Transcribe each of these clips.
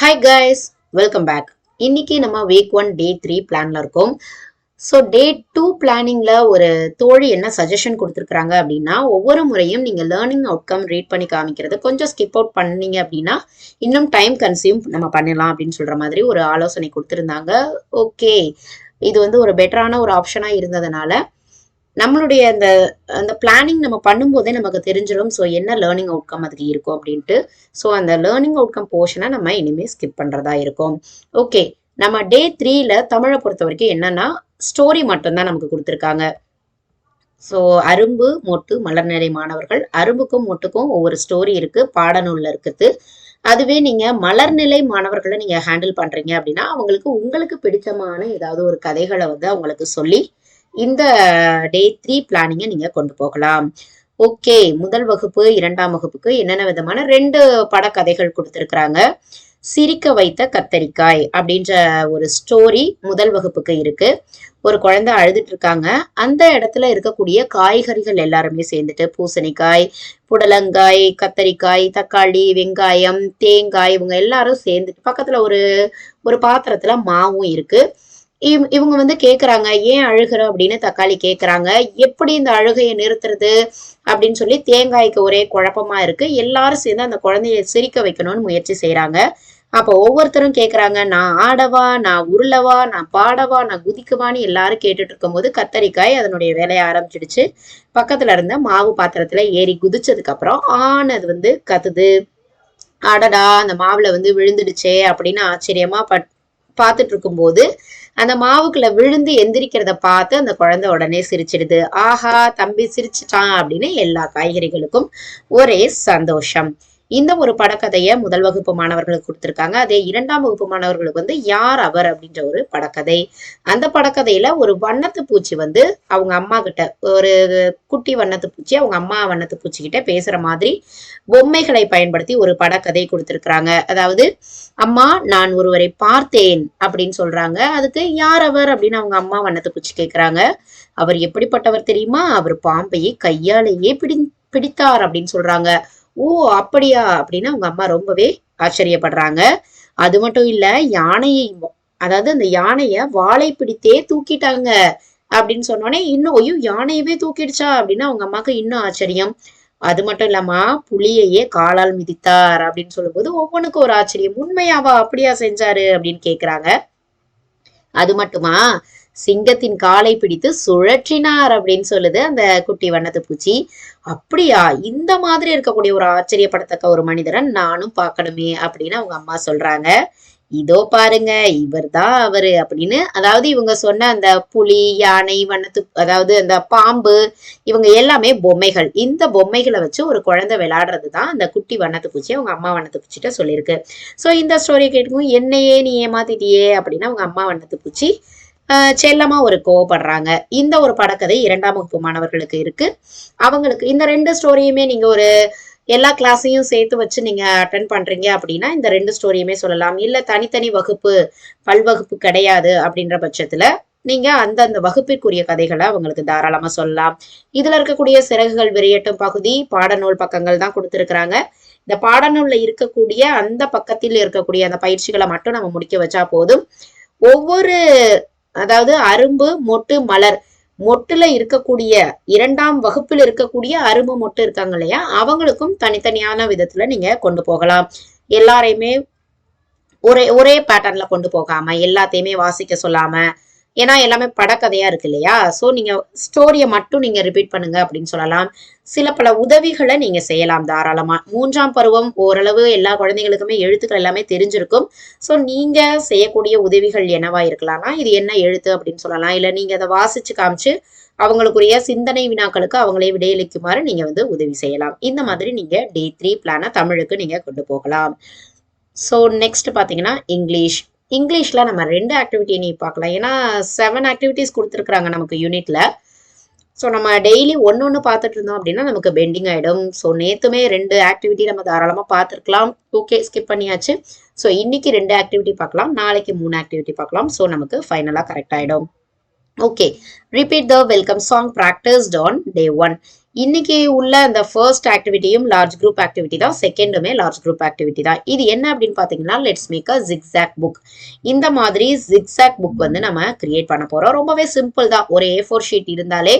Hi guys, welcome back. இன்னைக்கு நம்ம week 1 டே 3 பிளான்ல இருக்கோம். ஸோ டே 2 பிளானிங்ல ஒரு தோழி என்ன சஜஷன் கொடுத்துருக்காங்க அப்படின்னா, ஒவ்வொரு முறையும் நீங்க லேர்னிங் அவுட்கம் ரீட் பண்ணி காமிக்கிறது கொஞ்சம் ஸ்கிப் அவுட் பண்ணீங்க அப்படின்னா இன்னும் டைம் கன்சியூம் நம்ம பண்ணலாம் அப்படின்னு சொல்ற மாதிரி ஒரு ஆலோசனை கொடுத்துருந்தாங்க. ஓகே, இது வந்து ஒரு பெட்டரான ஒரு ஆப்ஷனா இருந்ததுனால நம்மளுடைய அந்த அந்த பிளானிங் நம்ம பண்ணும்போதே நமக்கு தெரிஞ்சிடும். ஸோ என்ன லேர்னிங் அவுட்கம் அதுக்கு இருக்கும் அப்படின்ட்டு. ஸோ அந்த லேர்னிங் அவுட்கம் போர்ஷனை நம்ம இனிமேல் ஸ்கிப் பண்ணுறதா இருக்கும். ஓகே, நம்ம டே 3ல தமிழை பொறுத்த வரைக்கும் என்னன்னா ஸ்டோரி மட்டும்தான் நமக்கு கொடுத்துருக்காங்க. ஸோ அரும்பு மொட்டு மலர்நிலை மாணவர்கள், அரும்புக்கும் மொட்டுக்கும் ஒவ்வொரு ஸ்டோரி இருக்கு, பாடநூல்ல இருக்குது. அதுவே நீங்க மலர்நிலை மாணவர்களை நீங்க ஹேண்டில் பண்றீங்க அப்படின்னா அவங்களுக்கு உங்களுக்கு பிடித்தமான ஏதாவது ஒரு கதைகளை வந்து அவங்களுக்கு சொல்லி இந்த டே 3 பிளானிங்கை நீங்க கொண்டு போகலாம். ஓகே, முதல் வகுப்பு 2ஆம் வகுப்புக்கு என்னென்ன விதமான 2 படக்கதைகள் கொடுத்துருக்குறாங்க. சிரிக்க வைத்த கத்தரிக்காய் அப்படின்ற ஒரு ஸ்டோரி முதல் வகுப்புக்கு இருக்கு. ஒரு குழந்தை அழுதுட்டு இருக்காங்க. அந்த இடத்துல இருக்கக்கூடிய காய்கறிகள் எல்லாருமே சேர்ந்துட்டு பூசணிக்காய், புடலங்காய், கத்தரிக்காய், தக்காளி, வெங்காயம், தேங்காய் இவங்க எல்லாரும் சேர்ந்துட்டு பக்கத்துல ஒரு ஒரு பாத்திரத்துல மாவும் இருக்கு. இவங்க வந்து கேக்குறாங்க, ஏன் அழுகுற அப்படின்னு தக்காளி கேக்குறாங்க. எப்படி இந்த அழுகையை நிறுத்துறது அப்படின்னு சொல்லி தேங்காய்க்கு ஒரே குழப்பமா இருக்கு. எல்லாரும் சேர்ந்து அந்த குழந்தைய சிரிக்க வைக்கணும்னு முயற்சி செய்யறாங்க. அப்போ ஒவ்வொருத்தரும் கேக்குறாங்க, நான் ஆடவா, நான் உருளவா, நான் பாடவா, நான் குதிக்கவான்னு எல்லாரும் கேட்டுட்டு இருக்கும்போது கத்தரிக்காய் அதனுடைய வேலையை ஆரம்பிச்சிடுச்சு. பக்கத்துல இருந்த மாவு பாத்திரத்துல ஏறி குதிச்சதுக்கு அப்புறம் ஆனது வந்து கத்துது. அடடா, அந்த மாவுல வந்து விழுந்துடுச்சே அப்படின்னு ஆச்சரியமா பார்த்துட்டு இருக்கும்போது அந்த மாவுக்குள்ள விழுந்து எந்திரிக்கிறத பார்த்து அந்த குழந்தை உடனே சிரிச்சிடுது. ஆஹா, தம்பி சிரிச்சிட்டான் அப்படின்னு எல்லா காய்கறிகளுக்கும் ஒரே சந்தோஷம். இந்த ஒரு படக்கதையை முதல் வகுப்பு மாணவர்களுக்கு கொடுத்துருக்காங்க. அதே 2ஆம் வகுப்பு மாணவர்களுக்கு வந்து யார் அவர் அப்படின்ற ஒரு படக்கதை. அந்த படக்கதையில ஒரு வண்ணத்து பூச்சி வந்து அவங்க அம்மா கிட்ட, ஒரு குட்டி வண்ணத்து பூச்சி அவங்க அம்மா வண்ணத்து பூச்சி கிட்ட பேசுற மாதிரி பொம்மைகளை பயன்படுத்தி ஒரு படக்கதை கொடுத்திருக்கிறாங்க. அதாவது அம்மா, நான் ஒருவரை பார்த்தேன் அப்படின்னு சொல்றாங்க. அதுக்கு யார் அவர் அப்படின்னு அவங்க அம்மா வண்ணத்து பூச்சி கேட்கிறாங்க. அவர் எப்படிப்பட்டவர் தெரியுமா, அவர் பாம்பையை கையாலேயே பிடித்தார் அப்படின்னு சொல்றாங்க. ஓ அப்படியா அப்படின்னு அவங்க அம்மா ரொம்பவே ஆச்சரியப்படுறாங்க. அது மட்டும் இல்ல, யானையை, அதாவது அந்த யானைய வாளை பிடித்தே தூக்கிட்டாங்க அப்படின்னு சொன்னோடனே இன்னும் ஐயோ யானையவே தூக்கிடுச்சா அப்படின்னு அவங்க அம்மாவுக்கு இன்னும் ஆச்சரியம். அது மட்டும் இல்லாம புலியையே காலால் மிதித்தார் அப்படின்னு சொல்லும்போது ஒவ்வொன்றுக்கும் ஒரு ஆச்சரியம். உண்மையாவா, அப்படியா செஞ்சாரு அப்படின்னு கேக்குறாங்க. அது மட்டுமா, சிங்கத்தின் காலை பிடித்து சுழற்றினார் அப்படின்னு சொல்லுது அந்த குட்டி வண்ணத்து பூச்சி. அப்படியா, இந்த மாதிரி இருக்கக்கூடிய ஒரு ஆச்சரியப்படத்தக்க ஒரு மனிதரை நானும் பார்க்கணுமே அப்படின்னு அவங்க அம்மா சொல்றாங்க. இதோ பாருங்க, இவர் தான் அவரு அப்படின்னு. அதாவது இவங்க சொன்ன அந்த புலி, யானை, வண்ணத்து, அதாவது அந்த பாம்பு, இவங்க எல்லாமே பொம்மைகள். இந்த பொம்மைகளை வச்சு ஒரு குழந்தை விளையாடுறது தான் அந்த குட்டி வண்ணத்து பூச்சி அவங்க அம்மா வண்ணத்து பூச்சிட்ட சொல்லியிருக்கு. ஸோ இந்த ஸ்டோரி கேட்டுக்கும் என்னையே நீ ஏமாத்திட்டியே அப்படின்னு அவங்க அம்மா வண்ணத்து பூச்சி செல்லமா ஒரு கோவப்படுறாங்க. இந்த ஒரு படக்கதை 2ஆம் வகுப்பு மாணவர்களுக்கு இருக்கு. அவங்களுக்கு இந்த 2 ஸ்டோரியுமே நீங்க ஒரு எல்லா கிளாஸையும் சேர்த்து வச்சு நீங்க அட்டென்ட் பண்றீங்க அப்படின்னா இந்த 2 ஸ்டோரியுமே சொல்லலாம். இல்ல தனித்தனி வகுப்பு, பல்வகுப்பு கிடையாது அப்படின்ற பட்சத்துல நீங்க அந்தந்த வகுப்பிற்குரிய கதைகளை அவங்களுக்கு தாராளமா சொல்லலாம். இதுல இருக்கக்கூடிய சிறகுகள் விரியட்டும் பகுதி பாடநூல் பக்கங்கள் தான் கொடுத்துருக்குறாங்க. இந்த பாடநூல்ல இருக்கக்கூடிய அந்த பக்கத்தில் இருக்கக்கூடிய அந்த பயிற்சிகளை மட்டும் நம்ம முடிக்க வச்சா போதும். ஒவ்வொரு, அதாவது அரும்பு மொட்டு மலர், மொட்டுல இருக்கக்கூடிய 2ஆம் வகுப்பில் இருக்கக்கூடிய அரும்பு மொட்டு இருக்காங்க இல்லையா, அவங்களுக்கும் தனித்தனியான விதத்துல நீங்க கொண்டு போகலாம். எல்லாரையுமே ஒரே ஒரே பேட்டர்ன்ல கொண்டு போகாம எல்லாத்தையுமே வாசிக்க சொல்லாம, ஏன்னா எல்லாமே படக்கதையா இருக்கு இல்லையா. சோ நீங்க ஸ்டோரியை மட்டும் நீங்க ரிப்பீட் பண்ணுங்க அப்படின்னு சொல்லலாம். சில பல உதவிகளை நீங்க செய்யலாம் தாராளமா. 3ஆம் பருவம் ஓரளவு எல்லா குழந்தைகளுக்குமே எழுத்துக்கள் எல்லாமே தெரிஞ்சிருக்கும். சோ நீங்க செய்யக்கூடிய உதவிகள் என்னவா இருக்கலாம்னா, இது என்ன எழுத்து அப்படின்னு சொல்லலாம். இல்ல நீங்க அதை வாசிச்சு காமிச்சு அவங்களுக்குரிய சிந்தனை வினாக்களுக்கு அவங்களே விடையளிக்குமாறு நீங்க வந்து உதவி செய்யலாம். இந்த மாதிரி நீங்க டே 3 பிளான தமிழுக்கு நீங்க கொண்டு போகலாம். ஸோ நெக்ஸ்ட் பார்த்தீங்கன்னா இங்கிலீஷ்ல நம்ம 2 ஆக்டிவிட்டி நீ பார்க்கலாம். ஏன்னா 7 ஆக்டிவிட்டிஸ் கொடுத்துருக்குறாங்க நமக்கு யூனிட்ல. ஸோ நம்ம டெய்லி ஒன்று பார்த்துட்டு இருந்தோம் அப்படின்னா நமக்கு பெண்டிங் ஆகிடும். ஸோ நேற்றுமே 2 ஆக்டிவிட்டி நம்ம தாராளமாக பார்த்துருக்கலாம். ஓகே, ஸ்கிப் பண்ணியாச்சு. ஸோ இன்னைக்கு 2 ஆக்டிவிட்டி பார்க்கலாம், நாளைக்கு 3 ஆக்டிவிட்டி பார்க்கலாம். ஸோ நமக்கு ஃபைனலாக கரெக்ட் ஆகிடும். Okay, repeat the welcome song practised on day 1. இன்னைக்கு உள்ள அந்த ஃபர்ஸ்ட் ஆக்டிவிட்டியும் லார்ஜ் குரூப் ஆக்டிவிட்டி தான், செகண்டுமே லார்ஜ் குரூப் ஆக்டிவிட்டி தான். இது என்ன அப்படின்னு பார்த்தீங்கன்னா, let's make a zigzag book. இந்த மாதிரி ஜிக்ஸாக் புக் வந்து நம்ம கிரியேட் பண்ண போறோம். ரொம்பவே சிம்பிள் தான். ஒரு A4 ஷீட் இருந்தாலே,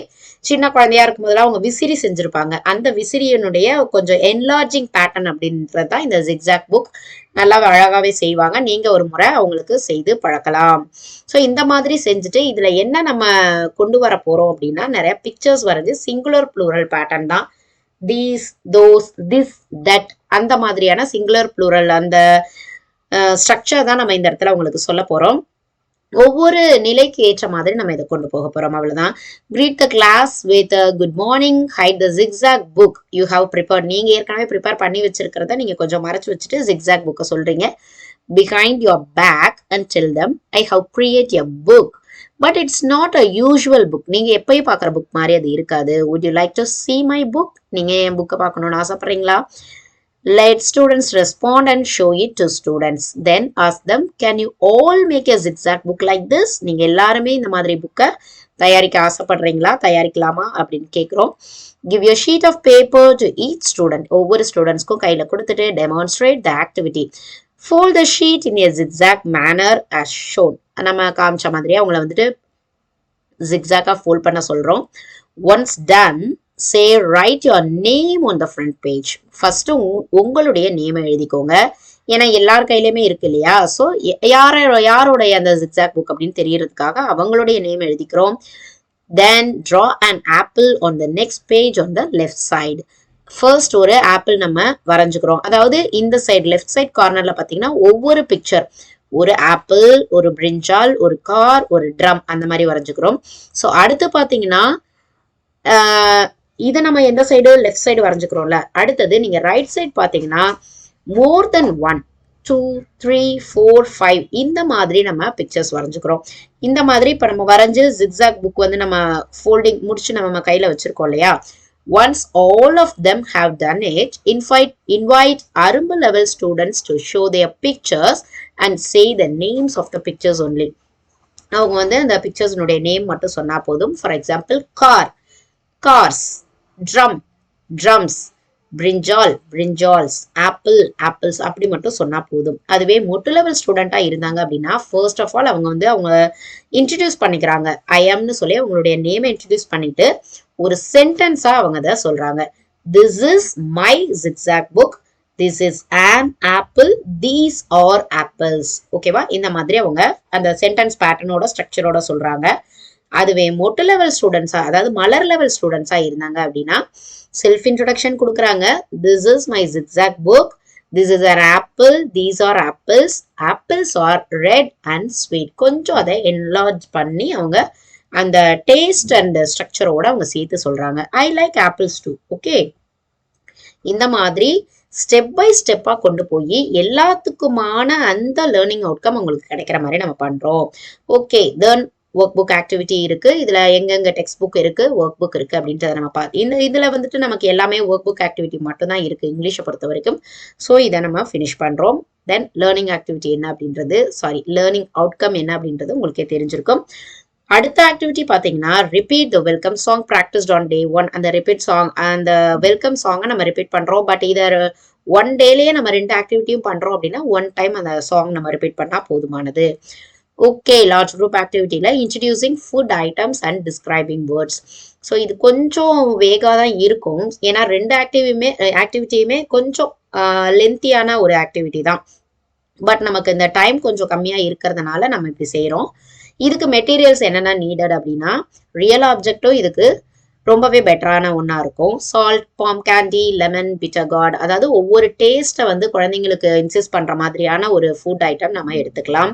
சின்ன குழந்தையா இருக்கும் போதெல்லாம் அவங்க விசிறி செஞ்சிருப்பாங்க. அந்த விசிறியினுடைய கொஞ்சம் என்லார்ஜிங் பேட்டர்ன் அப்படின்றது தான் இந்த ஜிக்ஸாக் புக். நல்லா அழகாவே செய்வாங்க. நீங்க ஒரு முறை அவங்களுக்கு செய்து பழக்கலாம். ஸோ இந்த மாதிரி செஞ்சுட்டு இதுல என்ன நம்ம கொண்டு வர போறோம் அப்படின்னா, நிறைய பிக்சர்ஸ் வரைஞ்சு சிங்குலர் ப்ளூரல் பேட்டர்ன் தான். தீஸ், தோஸ், திஸ், தட் அந்த மாதிரியான சிங்குலர் ப்ளூரல் அந்த ஸ்ட்ரக்சர் தான் நம்ம இந்த இடத்துல உங்களுக்கு சொல்ல போறோம். ஒவ்வொரு நிலைக்கு ஏற்ற மாதிரி நம்ம இதை கொண்டு போக போறோம். அவ்வளவுதான். greet the class with a good morning, hide the zigzag book you have prepared. நீங்க ஏற்கனவே ப்ரிப்பேர் பண்ணி வச்சிருக்கிறத நீங்க கொஞ்சம் மறைச்சு வச்சுட்டு zigzag புக்கை சொல்றீங்க. behind your back and tell them I have created a book but it's not a usual book. நீங்க எப்பயும் பார்க்குற புக் மாதிரி அது இருக்காது. would you like to see my book? நீங்க என் புக்கை பார்க்கணும்னு ஆசைப்படுறீங்களா? Let students respond and show it to students. Then ask them, can you all make a zigzag book like this? நீங்க எல்லாருமே இந்த மாதிரி புக்கை தயாரிக்க ஆசைப்படுறீங்களா, தயாரிக்கலாமா அப்படின்னு கேட்குறோம். Give your sheet of paper to each student. ஒவ்வொரு ஸ்டூடெண்ட்ஸ்க்கும் கையில் கொடுத்துட்டு demonstrate the activity. Fold the sheet in a zigzag manner as shown. நம்ம காமிச்ச மாதிரியே அவங்கள வந்துட்டு zigzag-ஆ ஃபோல்ட் பண்ண சொல்றோம். Once done, say write your name on the front page. First உங்களுடைய நேம் எழுதிக்கோங்க. ஏன்னா எல்லார் கையிலுமே இருக்கு இல்லையா? ஸோ யாரோடைய அந்த ஜிக்ஸாக் புக் அப்படின்னு தெரியறதுக்காக அவங்களுடைய நேம் எழுதிக்கிறோம். Then draw an apple on the next page on the left side. First ஒரு ஆப்பிள் நம்ம வரைஞ்சுக்கிறோம். அதாவது இந்த சைடு லெஃப்ட் சைட் கார்னர்ல பார்த்தீங்கன்னா ஒவ்வொரு பிக்சர், ஒரு ஆப்பிள், ஒரு பிரிஞ்சால், ஒரு கார், ஒரு ட்ரம் அந்த மாதிரி வரைஞ்சுக்கிறோம். ஸோ அடுத்து பார்த்தீங்கன்னா இதை நம்ம எந்த சைடு, லெஃப்ட் சைடு வரைஞ்சுக்கிறோம்ல. அடுத்தது நீங்க ரைட் சைடு பாத்தீங்கன்னா மோர் தென் 1, 2, 3, 4, 5 இந்த மாதிரி நம்ம பிக்சர்ஸ் வரைஞ்சுக்கிறோம். இந்த மாதிரி இப்ப நம்ம வரைஞ்சு ஜிக்ஸாக் புக் வந்து நம்ம ஃபோல்டிங் முடிச்சு நம்ம கையில வச்சிருக்கோம் இல்லையா? Once all of them have done it, invite Arumbu level students to show their pictures and say the names of the pictures only. அவங்க வந்து அந்த பிக்சர்ஸ்னுடைய நேம் மட்டும் சொன்னா போதும். For example car, cars, drum, drums, brinjal, brinjals, apple, apples அப்படி மட்டும் சொன்னா போதும். அதுவே மொட்டு லெவல் ஸ்டூடெண்டா இருந்தாங்க அப்படின்னா ஃபர்ஸ்ட் ஆஃப் ஆல் அவங்க இன்ட்ரடியூஸ் பண்ணிக்கிறாங்க. ஐ எம்னு சொல்லி அவங்களுடைய நேமை இன்ட்ரடியூஸ் பண்ணிட்டு ஒரு சென்டென்ஸா அவங்க அதை சொல்றாங்க. This is my zigzag book, this is an apple, these are apples. ஓகேவா? இந்த மாதிரி அவங்க அந்த சென்டென்ஸ் பேட்டர்னோட ஸ்ட்ரக்சரோட சொல்றாங்க. அதுவே மொட்டு லெவல் ஸ்டூடெண்ட்ஸா, அதாவது மலர் லெவல் ஸ்டூடெண்ட்ஸா இருந்தாங்க அப்படின்னா செல்ஃப் இன்ட்ரோடக்ஷன் கொடுக்குறாங்க. This is my zigzag book, this is an apple, these are apples, apples are red and sweet. கொஞ்சம் அதை என்லார்ஜ் பண்ணி அவங்க அந்த டேஸ்ட் அண்ட் ஸ்ட்ரக்சரோட அவங்க சேர்த்து சொல்றாங்க. I like apples too. Okay, இந்த மாதிரி ஸ்டெப் பை ஸ்டெப்பா கொண்டு போய் எல்லாத்துக்குமான அந்த லேர்னிங் அவுட்கம் உங்களுக்கு கிடைக்கிற மாதிரி நம்ம பண்றோம். ஓகே, தென் ஒர்க் புக் ஆக்டிவிட்டி இருக்கு. இதுல எங்கெங்க டெக்ஸ்ட் புக் இருக்கு, ஒர்க் புக் இருக்கு அப்படின்றத நம்ம பார்த்து இதுல வந்துட்டு நமக்கு எல்லாமே ஒர்க் புக் ஆக்டிவிட்டி மட்டும் தான் இருக்கு இங்கிலீஷை பொறுத்த வரைக்கும். ஸோ இதை நம்ம ஃபினிஷ் பண்றோம். தென் லேர்னிங் ஆக்டிவிட்டி என்ன அப்படின்றது, லேர்னிங் அவுட்கம் என்ன அப்படின்றது உங்களுக்கே தெரிஞ்சிருக்கும். அடுத்த ஆக்டிவிட்டி பாத்தீங்கன்னா repeat the welcome song practised on day 1. அந்த ரிப்பீட் சாங், அந்த வெல்கம் சாங்கை நம்ம ரிப்பீட் பண்றோம். பட் இதை 1 டேலயே நம்ம 2 ஆக்டிவிட்டியும் பண்றோம் அப்படின்னா 1 டைம் அந்த சாங் நம்ம ரிப்பீட் பண்ணா போதுமானது. ஓகே, லார்ஜ் குரூப் ஆக்டிவிட்டியில introducing food items and describing words. So இது கொஞ்சம் வேகா தான் இருக்கும். ஏன்னா 2 ஆக்டிவிட்டியுமே கொஞ்சம் லென்த்தியான ஒரு ஆக்டிவிட்டி தான். பட் நமக்கு இந்த டைம் கொஞ்சம் கம்மியா இருக்கிறதுனால நம்ம இப்படி செய்யறோம். இதுக்கு மெட்டீரியல்ஸ் என்னென்ன நீடட் அப்படின்னா, ரியல் ஆப்ஜெக்டும் இதுக்கு ரொம்பவே பெட்டரான ஒன்னா இருக்கும். Salt, palm candy, lemon, bitter gourd, அதாவது ஒவ்வொரு டேஸ்ட்டை வந்து குழந்தைங்களுக்கு இன்சிஸ்ட் பண்ற மாதிரியான ஒரு ஃபுட் ஐட்டம் நம்ம எடுத்துக்கலாம்.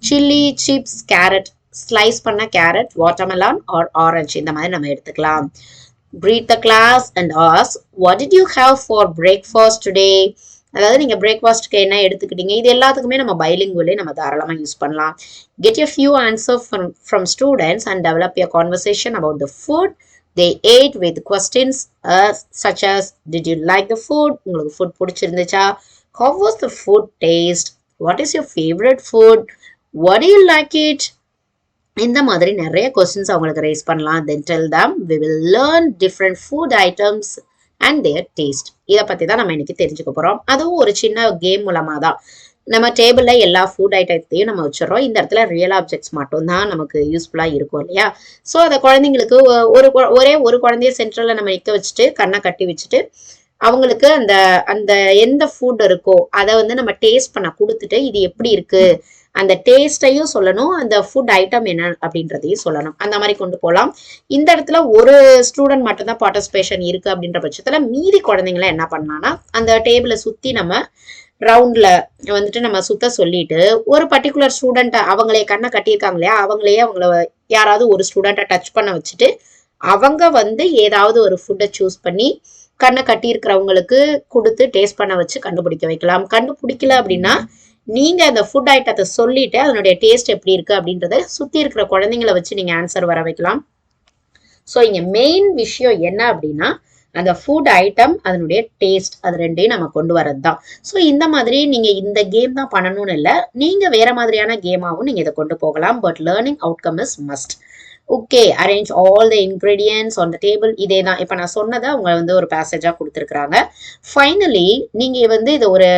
சில்லி, சிப்ஸ், கேரட், ஸ்லைஸ் பண்ண கேரட், வாட்டர்மெலான் ஆர் ஆரஞ்சு இந்த மாதிரி நம்ம எடுத்துக்கலாம். greet the class and ask what did you have for breakfast today. அதாவது நீங்க பிரேக்ஃபாஸ்ட்க்கு என்ன எடுத்துக்கிட்டீங்க. இது எல்லாத்துக்குமே நம்ம பைலிங்குவலே நம்ம தாராளமா யூஸ் பண்ணலாம். get a few answers from students and develop a conversation about the food they ate with questions such as did you like the food, உங்களுக்கு food பிடிச்சிருந்துச்சா, how was the food taste, what is your favorite food, what do you like it, இந்த மாதிரி நிறைய questions அவங்களுக்கு raise பண்ணலாம். Then tell them we will learn different food items and their taste. இதை பத்தி தான் நம்ம இன்னைக்கு தெரிஞ்சுக்க போறோம். அதுவும் ஒரு சின்ன கேம் மூலமா தான். நம்ம டேபிள்ல எல்லா ஃபுட் ஐட்டத்தையும் நம்ம வச்சிடறோம். இந்த இடத்துல ரியல் ஆப்ஜெக்ட்ஸ் மட்டும் தான் நமக்கு யூஸ்ஃபுல்லா இருக்கும் இல்லையா? ஸோ அதை குழந்தைங்களுக்கு ஒரே ஒரு குழந்தைய சென்ட்ரல்ல நம்ம நிக்க வச்சுட்டு கண்ணை கட்டி வச்சுட்டு அவங்களுக்கு அந்த அந்த எந்த ஃபுட் இருக்கோ அதை வந்து நம்ம டேஸ்ட் பண்ண கொடுத்துட்டு இது எப்படி இருக்கு அந்த டேஸ்டையும் சொல்லணும், அந்த ஃபுட் ஐட்டம் என்ன அப்படின்றதையும் சொல்லணும். அந்த மாதிரி கொண்டு போகலாம். இந்த இடத்துல ஒரு ஸ்டூடெண்ட் மட்டும் தான் பார்ட்டிசிபேஷன் இருக்கு அப்படின்ற பட்சத்துல மீதி குழந்தைங்கள என்ன பண்ணலாம்னா அந்த டேபிளை சுத்தி நம்ம ரவுண்ட்ல வந்துட்டு நம்ம சுத்த சொல்லிட்டு ஒரு பர்டிகுலர் ஸ்டூடெண்ட் அவங்களே கண்ணை கட்டியிருக்காங்க இல்லையா அவங்கள யாராவது ஒரு ஸ்டூடெண்ட்டை டச் பண்ண வச்சுட்டு அவங்க வந்து ஏதாவது ஒரு ஃபுட்டை சூஸ் பண்ணி கண்ணை கட்டியிருக்கிறவங்களுக்கு கொடுத்து டேஸ்ட் பண்ண வச்சு கண்டுபிடிக்க வைக்கலாம். கண்டுபிடிக்கல அப்படின்னா நீங்க அந்த ஃபுட் ஐட்டத்தை சொல்லிட்டு அதனுடைய டேஸ்ட் எப்படி இருக்கு அப்படின்றத சுத்தி இருக்கிற குழந்தைங்களை வச்சு நீங்க ஆன்சர் வர வைக்கலாம். ஸோ இங்க மெயின் விஷயம் என்ன அப்படின்னா அந்த ஃபுட் ஐட்டம் அதனுடைய டேஸ்ட் அது ரெண்டையும் நம்ம கொண்டு வரது தான். ஸோ இந்த மாதிரி நீங்க இந்த கேம் தான் பண்ணணும்னு இல்லை, நீங்க வேற மாதிரியான கேமாவும் நீங்க இதை கொண்டு போகலாம். But learning outcome is must. Okay, arrange all the ingredients on the table. இதே தான் இப்போ நான் சொன்னதை அவங்க வந்து ஒரு பேசேஜா கொடுத்துருக்குறாங்க. ஃபைனலி நீங்க வந்து இதை ஒரு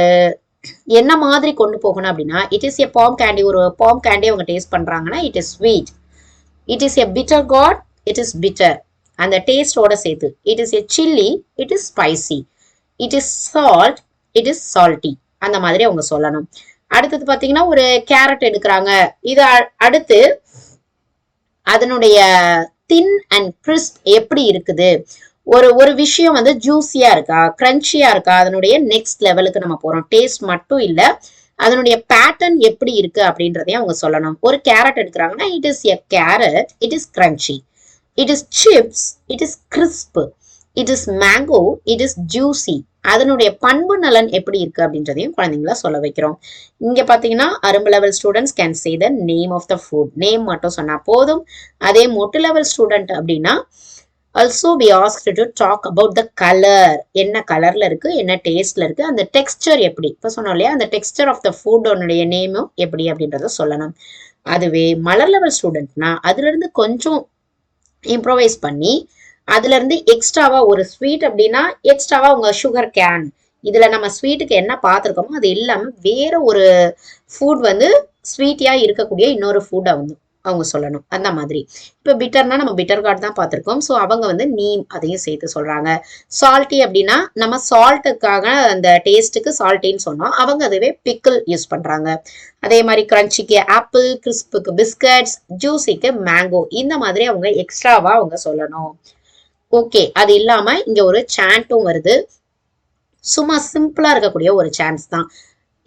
என்ன மாதிரி கொண்டு போகணும் அப்படின்னா it is a palm candy. ஒரு பாம் கேண்டி அவங்க டேஸ்ட் பண்றாங்கன்னா it is sweet. It is a bitter gourd, it is bitter அந்த டேஸ்டோட சேர்த்து. It is a chilli, it is spicy. It is salt, it is salty. அந்த மாதிரி அவங்க சொல்லணும். அடுத்தது பாத்தீங்கன்னா ஒரு கேரட் எடுக்கிறாங்க. இது அடுத்து அதனுடைய தின் அண்ட் கிறிஸ்ப் எப்படி இருக்குது, ஒரு விஷயம் வந்து ஜூஸியா இருக்கா கிரன்ச்சியா இருக்கா, அதனுடைய நெக்ஸ்ட் லெவலுக்கு நம்ம போறோம். டேஸ்ட் மட்டும் இல்ல அதனுடைய பேட்டர்ன் எப்படி இருக்கு அப்படின்றதையும் அவங்க சொல்லணும். ஒரு கேரட் எடுக்கிறாங்கன்னா it is a carrot, it is crunchy. It is chips, it is crisp. It is mango, it is juicy. அதனுடைய பண்பு நலன் எப்படி இருக்கு அப்படின்றதையும் குழந்தைங்கள சொல்ல வைக்கிறோம். இங்க பாத்தீங்கன்னா அரும்பு level students can say the name of the food. Name மட்டும் சொன்னா போதும். அதே மொட்டு லெவல் ஸ்டூடெண்ட் அப்படின்னா also be asked to talk about the colour. என்ன கலர்ல இருக்கு, என்ன டேஸ்ட்ல இருக்கு, அந்த டெக்ஸ்டர் எப்படி. இப்ப சொன்னோம் இல்லையா அந்த டெக்ஸ்டர் ஆஃப் த ஃபுட்டோடைய நேமும் எப்படி அப்படின்றத சொல்லணும். அதுவே மலர் லெவல் ஸ்டூடெண்ட்னா அதுல இருந்து கொஞ்சம் இம்ப்ரோவைஸ் பண்ணி அதுல இருந்து எக்ஸ்ட்ராவா ஒரு ஸ்வீட் அப்படின்னா எக்ஸ்ட்ராவா உங்க சுகர் கேன் இதுல நம்ம ஸ்வீட்டுக்கு என்ன பார்த்துருக்கோமோ அது இல்லாம வேற ஒரு ஃபுட் வந்து ஸ்வீட்டியா இருக்கக்கூடிய இன்னொரு ஃபுட்டை வந்து அவங்க சொல்லணும். அந்த மாதிரி இப்ப பிட்டர்னா நம்ம பிட்டர் கார்டு தான் பார்த்திருக்கோம். ஸோ அவங்க வந்து நீம் அதையும் சேர்த்து சொல்றாங்க. சால்ட்டி அப்படின்னா நம்ம சால்ட்டுக்காக அந்த டேஸ்ட்டுக்கு சால்ட்டின்னு சொன்னோம், அவங்க அதுவே பிக்கிள் யூஸ் பண்றாங்க. அதே மாதிரி கிரன்ச்சிக்கு ஆப்பிள், கிறிஸ்புக்கு பிஸ்கட்ஸ், ஜூஸிக்கு மேங்கோ. இந்த மாதிரி அவங்க எக்ஸ்ட்ராவா அவங்க சொல்லணும். ஓகே, அது இல்லாம இங்க ஒரு சாண்ட்டும் வருது. சும்மா சிம்பிளா இருக்கக்கூடிய ஒரு சான்ஸ் தான்.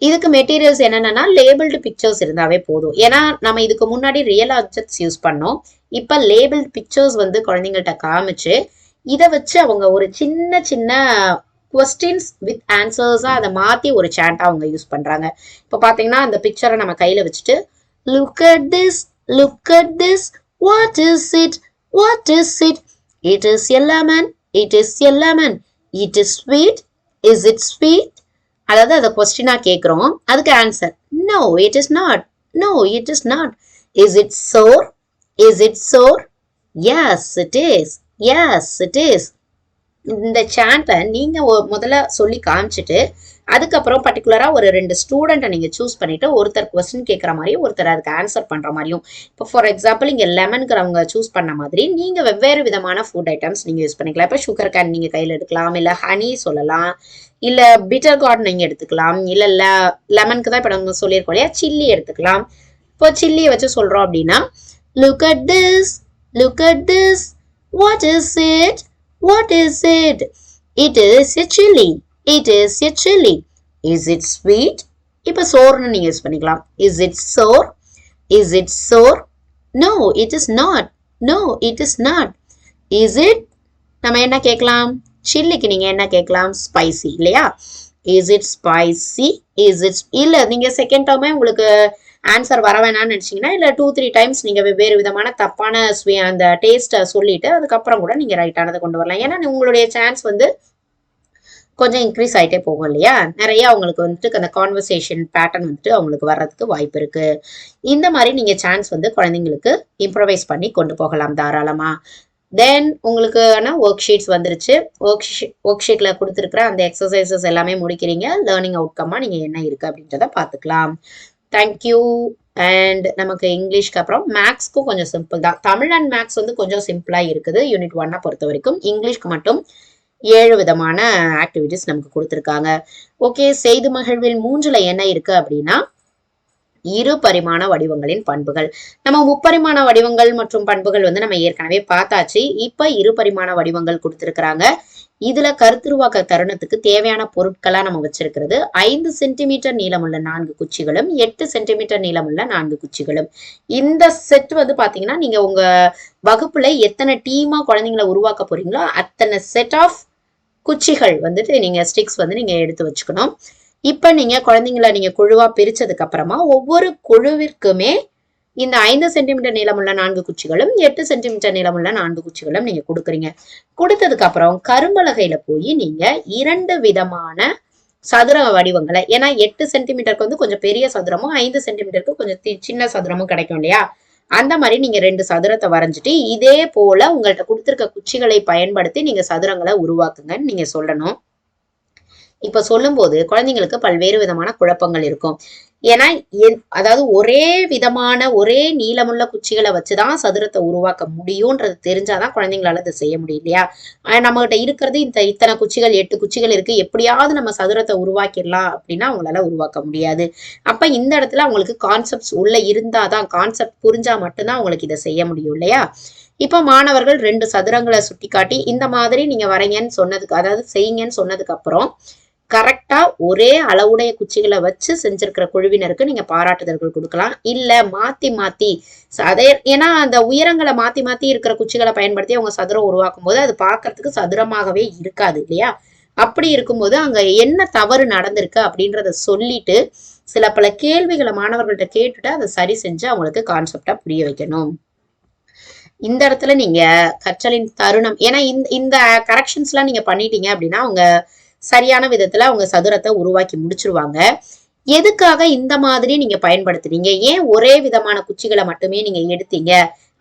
இதுக்கு மெட்டீரியல்ஸ் என்னென்னா லேபிள்டு பிக்சர்ஸ் இருந்தாவே போதும். ஏன்னா நம்ம இதுக்கு முன்னாடி ரியல் ஆப்ஜெக்ட்ஸ் யூஸ் பண்ணோம். இப்ப லேபிள்டு பிக்சர்ஸ் வந்து குழந்தைங்கள்ட்ட காமிச்சு இதை வச்சு அவங்க ஒரு சின்ன சின்ன கொஸ்டின்ஸ் வித் ஆன்சர்ஸா அதை மாத்தி ஒரு சாண்டா அவங்க யூஸ் பண்றாங்க. இப்ப பாத்தீங்கன்னா அந்த பிக்சரை நம்ம கையில வச்சுட்டு look at this, look at this, what is it, what is it, it is a lemon, it is a lemon, it is sweet, is it sweet. அதாவது அதை கொஸ்டினா கேட்கிறோம், அதுக்கு answer no it is not, no it is not. Is it sour, is it sour, yes it is, yes it is. இந்த சாண்டை நீங்க முதல்ல சொல்லி காமிச்சிட்டு அதுக்கப்புறம் பர்டிகுலரா ஒரு 2 ஸ்டூடெண்ட்டை நீங்க சூஸ் பண்ணிட்டு ஒருத்தர் கொஸ்டின் கேட்கற மாதிரியும் ஒருத்தர் அதுக்கு ஆன்சர் பண்ற மாதிரியும். இப்போ ஃபார் எக்ஸாம்பிள் இங்க லெமனுக்கு அவங்க சூஸ் பண்ண மாதிரி நீங்க வெவ்வேறு விதமான ஃபுட் ஐட்டம்ஸ் நீங்க யூஸ் பண்ணிக்கலாம். இப்போ சுகர் கேன் நீங்க கையில எடுக்கலாம், இல்ல ஹனி சொல்லலாம், இல்ல பிட்டர் கார்ட் நீங்க எடுத்துக்கலாம், இல்ல லெமனுக்கு தான் இப்ப நம்ம சொல்லியிருக்கோம் இல்லையா சில்லி எடுத்துக்கலாம். இப்போ சில்லியை வச்சு சொல்றோம் அப்படின்னா look at this, look at this, what is it, what is it, it is a chili, it is a chili. Is it sweet, இப்ப sourன்னு நீங்க யூஸ் பண்ணிக்கலாம். Is it sour, is it sour, no it is not, no it is not. Is it, நம்ம என்ன கேட்கலாம், சில்லிக்கு நீங்க என்ன கேட்கலாம், spicy இல்லையா. Is it spicy, is it, இல்ல நீங்க செகண்ட் டேர்மே உங்களுக்கு ஆன்சர் வர வேணாம்னு நினைச்சீங்கன்னா இல்ல 2-3 டைம்ஸ் நீங்க வெவ்வேறு விதமான தப்பான அந்த டேஸ்ட்டை சொல்லிட்டு அதுக்கப்புறம் கூட நீங்க ரைட்டானதை கொண்டு வரலாம். ஏன்னா உங்களுடைய சான்ஸ் வந்து கொஞ்சம் இன்க்ரீஸ் ஆகிட்டே போகும் இல்லையா, நிறைய அவங்களுக்கு வந்துட்டு அந்த கான்வர்சேஷன் பேட்டர்ன் வந்துட்டு அவங்களுக்கு வர்றதுக்கு வாய்ப்பு இருக்கு. இந்த மாதிரி நீங்க சான்ஸ் வந்து குழந்தைங்களுக்கு இம்ப்ரவைஸ் பண்ணி கொண்டு போகலாம் தாராளமா. தென் உங்களுக்கான ஒர்க் ஷீட்ஸ் வந்துருச்சு. ஒர்க் ஷீட்ல கொடுத்துருக்குற அந்த எக்ஸசைசஸ் எல்லாமே முடிக்கிறீங்க. லேர்னிங் அவுட்கம்மா நீங்க என்ன இருக்கு அப்படின்றத பார்த்துக்கலாம். தேங்க்யூ. அண்ட் நமக்கு இங்கிலீஷ்க்கு அப்புறம் மேக்ஸ்க்கும் கொஞ்சம் சிம்பிள் தான். தமிழ் அண்ட் மேக்ஸ் வந்து கொஞ்சம் சிம்பிளா இருக்குது யூனிட் 1 பொறுத்த வரைக்கும். இங்கிலீஷ்க்கு மட்டும் 7 விதமான ஆக்டிவிட்டிஸ் நமக்கு கொடுத்துருக்காங்க. ஓகே, செய்து மகிழ்வில் 3ல என்ன இருக்கு அப்படின்னா இரு பரிமாண வடிவங்களின் பண்புகள். நம்ம முப்பரிமாண வடிவங்கள் மற்றும் பண்புகள் வந்து நம்ம ஏற்கனவே பார்த்தாச்சு. இப்ப இரு பரிமாண வடிவங்கள் கொடுத்திருக்கிறாங்க. இதுல கருத்துருவாக்க தருணத்துக்கு தேவையான பொருட்களா நம்ம வச்சிருக்கிறது 5 சென்டிமீட்டர் நீளமுள்ள 4 குச்சிகளும் 8 சென்டிமீட்டர் நீளமுள்ள 4 குச்சிகளும். இந்த செட் வந்து பாத்தீங்கன்னா நீங்க உங்க வகுப்புல எத்தனை டீமா குழந்தைங்களை உருவாக்க போறீங்களோ அத்தனை செட் ஆஃப் குச்சிகள் வந்துட்டு நீங்க ஸ்டிக்ஸ் வந்து நீங்க எடுத்து வச்சுக்கணும். இப்ப நீங்க குழந்தைங்களை நீங்க குழுவா பிரிச்சதுக்கு அப்புறமா ஒவ்வொரு குழுவிற்குமே இந்த 5 சென்டிமீட்டர் நீளமுள்ள 4 குச்சிகளும் 8 சென்டிமீட்டர் நீளமுள்ள 4 குச்சிகளும் நீங்க கொடுக்குறீங்க. கொடுத்ததுக்கு அப்புறம் கரும்பலகையில போய் நீங்க 2 விதமான சதுர வடிவங்களை, ஏன்னா 8 சென்டிமீட்டருக்கு வந்து கொஞ்சம் பெரிய சதுரமும் 5 சென்டிமீட்டருக்கு கொஞ்சம் சின்ன சதுரமும் கிடைக்கும் இல்லையா, அந்த மாதிரி நீங்க 2 சதுரத்தை வரைஞ்சிட்டு இதே போல உங்கள்கிட்ட கொடுத்துருக்க குச்சிகளை பயன்படுத்தி நீங்க சதுரங்களை உருவாக்குங்கன்னு நீங்க சொல்லணும். இப்ப சொல்லும் போது குழந்தைங்களுக்கு பல்வேறு விதமான குழப்பங்கள் இருக்கும். ஏன்னா அதாவது ஒரே விதமான ஒரே நீளமுள்ள குச்சிகளை வச்சுதான் சதுரத்தை உருவாக்க முடியும்ன்றது தெரிஞ்சாதான் குழந்தைங்களால அதை செய்ய முடியும் இல்லையா. நம்ம கிட்ட இருக்கிறது இத்தனை குச்சிகள் 8 குச்சிகள் இருக்கு, எப்படியாவது நம்ம சதுரத்தை உருவாக்கிடலாம் அப்படின்னா அவங்களால உருவாக்க முடியாது. அப்ப இந்த இடத்துல அவங்களுக்கு கான்செப்ட்ஸ் உள்ள இருந்தாதான், கான்செப்ட் புரிஞ்சா மட்டும்தான் அவங்களுக்கு இதை செய்ய முடியும் இல்லையா. இப்ப மாணவர்கள் 2 சதுரங்களை சுட்டி காட்டி இந்த மாதிரி நீங்க வரைங்கன்னு சொன்னதுக்கு, அதாவது செய்யுங்கன்னு சொன்னதுக்கு அப்புறம் கரெக்டா ஒரே அளவுடைய குச்சிகளை வச்சு செஞ்சிருக்கிற குழுவினருக்கு நீங்க பாராட்டுதல்கள் கொடுக்கலாம். இல்ல மாத்தி மாத்தி அதே, ஏன்னா அந்த உயரங்களை மாத்தி மாத்தி இருக்கிற குச்சிகளை பயன்படுத்தி அவங்க சதுரம் உருவாக்கும் போது அது பார்க்கறதுக்கு சதுரமாகவே இருக்காது இல்லையா. அப்படி இருக்கும்போது அங்க என்ன தவறு நடந்திருக்கு அப்படின்றத சொல்லிட்டு சில பல கேள்விகளை மாணவர்கள்ட்ட கேட்டுட்டு அதை சரி செஞ்சு அவங்களுக்கு கான்செப்டா புரிய வைக்கணும். இந்த இடத்துல நீங்க கற்றலின் தருணம், ஏன்னா இந்த கரெக்ஷன்ஸ் எல்லாம் நீங்க பண்ணிட்டீங்க அப்படின்னா அவங்க சரியான விதத்துல அவங்க சதுரத்தை உருவாக்கி முடிச்சிருவாங்க. எதுக்காக இந்த மாதிரி நீங்க பயன்படுத்துறீங்க, ஏன் ஒரே விதமான குச்சிகளை மட்டுமே நீங்க எடுத்தீங்க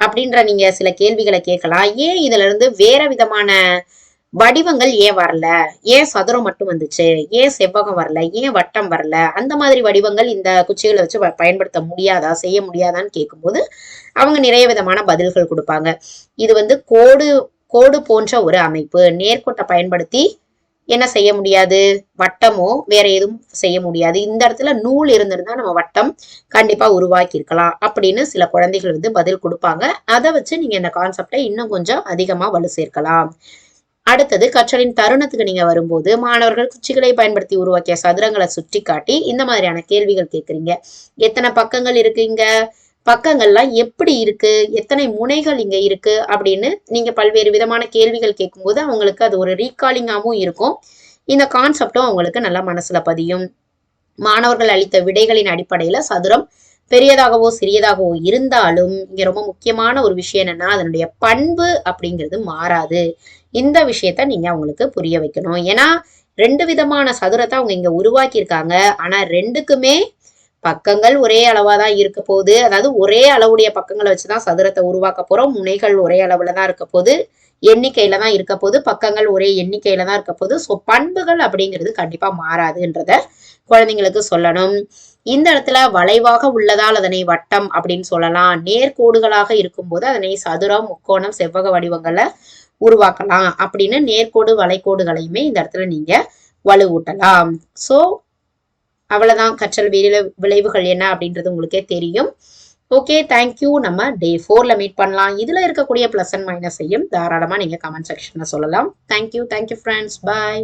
அப்படின்ற நீங்க சில கேள்விகளை கேட்கலாம். ஏன் இதுல இருந்து வேற விதமான வடிவங்கள் ஏன் வரல, ஏன் சதுரம் மட்டும் வந்துச்சு, ஏன் செவ்வகம் வரல, ஏன் வட்டம் வரல, அந்த மாதிரி வடிவங்கள் இந்த குச்சிகளை வச்சு பயன்படுத்த முடியாதா, செய்ய முடியாதான்னு கேட்கும்போது அவங்க நிறைய விதமான பதில்கள் கொடுப்பாங்க. இது வந்து கோடு போன்ற ஒரு அமைப்பு, நேர்கோட்டை பயன்படுத்தி என்ன செய்ய முடியாது, வட்டமோ வேற எதுவும் செய்ய முடியாது. இந்த இடத்துல நூல் இருந்திருந்தா நம்ம வட்டம் கண்டிப்பா உருவாக்கி இருக்கலாம் அப்படின்னு சில குழந்தைகள் வந்து பதில் கொடுப்பாங்க. அதை வச்சு நீங்க இந்த கான்செப்டை இன்னும் கொஞ்சம் அதிகமா வலு சேர்க்கலாம். அடுத்தது கற்றலின் தருணத்துக்கு நீங்க வரும்போது மாணவர்கள் குச்சிகளை பயன்படுத்தி உருவாக்கிய சதுரங்களை சுட்டி காட்டி இந்த மாதிரியான கேள்விகள் கேட்குறீங்க. எத்தனை பக்கங்கள் இருக்கு, இங்க பக்கங்கள்லாம் எப்படி இருக்கு, எத்தனை முனைகள் இங்க இருக்கு அப்படின்னு நீங்க பல்வேறு விதமான கேள்விகள் கேட்கும்போது அவங்களுக்கு அது ஒரு ரீகாலிங்காகவும் இருக்கும். இந்த கான்செப்டும் அவங்களுக்கு நல்லா மனசுல பதியும். மாணவர்கள் அளித்த விடைகளின் அடிப்படையில சதுரம் பெரியதாகவோ சிறியதாகவோ இருந்தாலும் இங்க ரொம்ப முக்கியமான ஒரு விஷயம் என்னன்னா அதனுடைய பண்பு அப்படிங்கிறது மாறாது. இந்த விஷயத்த நீங்க அவங்களுக்கு புரிய வைக்கணும். ஏன்னா 2 விதமான சதுரத்தை அவங்க இங்க உருவாக்கி இருக்காங்க. ஆனா 2க்குமே பக்கங்கள் ஒரே அளவாதான் இருக்க போகுது. அதாவது ஒரே அளவுடைய பக்கங்களை வச்சுதான் சதுரத்தை உருவாக்க போறோம். முனைகள் ஒரே அளவுல தான் இருக்க போகுது, எண்ணிக்கையில தான் இருக்க போகுது, பக்கங்கள் ஒரே எண்ணிக்கையில தான் இருக்க போகுது. ஸோ பண்புகள் அப்படிங்கிறது கண்டிப்பா மாறாதுன்றத குழந்தைங்களுக்கு சொல்லணும். இந்த இடத்துல வளைவாக உள்ளதால் அதனை வட்டம் அப்படின்னு சொல்லலாம். நேர்கோடுகளாக இருக்கும்போது அதனை சதுரம், முக்கோணம், செவ்வக வடிவங்களை உருவாக்கலாம் அப்படின்னு நேர்கோடு வளைகோடுகளையுமே இந்த இடத்துல நீங்க வலுவூட்டலாம். ஸோ அவ்வளவுதான், கற்றல் விளைவுகள் என்ன அப்படின்றது உங்களுக்கே தெரியும். Okay, thank you. நம்ம டே 4ல மீட் பண்ணலாம். இதுல இருக்கக்கூடிய பிளஸ் அண்ட் மைனஸையும் தாராளமா நீங்க கமெண்ட் செக்ஷன்ல சொல்லலாம். தேங்க்யூ ஃப்ரெண்ட்ஸ், பாய்.